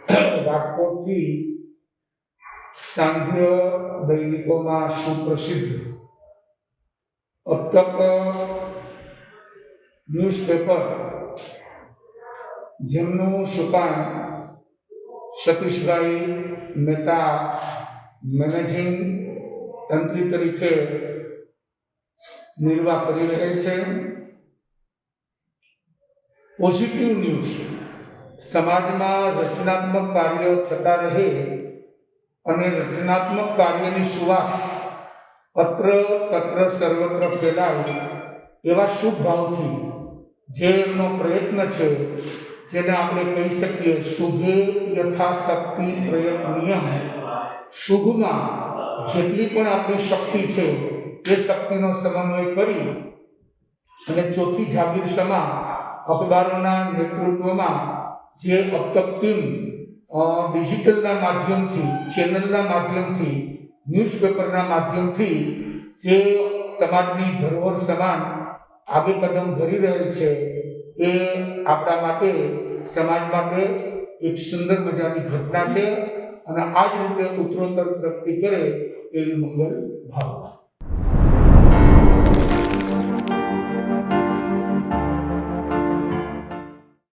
રાજકોટથી सांध्य दैनिकों में सुप्रसिद्ध अब तक न्यूज़पेपर जेमनु सुकान सतीश भाई मेहता मैनेजिंग तंत्री तरीके निर्वाह करी रहे छे। पॉजिटिव न्यूज समाज में रचनात्मक कार्य थता रहे અને રચનાત્મક કાર્યની સુવાસ અત્ર તત્ર સર્વત્ર ફેલાય એવા શુભ ભાવથી જે એમનો પ્રયત્ન છે, જેને આપણે કહી શકીએ શુભે યથાશક્તિ પ્રયત્નીય, શુભમાં જેટલી પણ આપણી શક્તિ છે એ શક્તિનો સમન્વય કરી અને ચોથી જાગીર સમા અખબારોના નેતૃત્વમાં જે અબ તક ટીમ डिजिटल माध्यम थी, चैनल माध्यम थी, न्यूज़पेपर माध्यम थी जे समाजनी धरोहर समान आगे कदम भरी रहे छे ए आपणा माटे समाज माटे एक सुंदर मजानी घटना छे અને આ જ રીતે ઉત્તરોત્તર પ્રગતિ કરે એવી મંગલ ભાવના।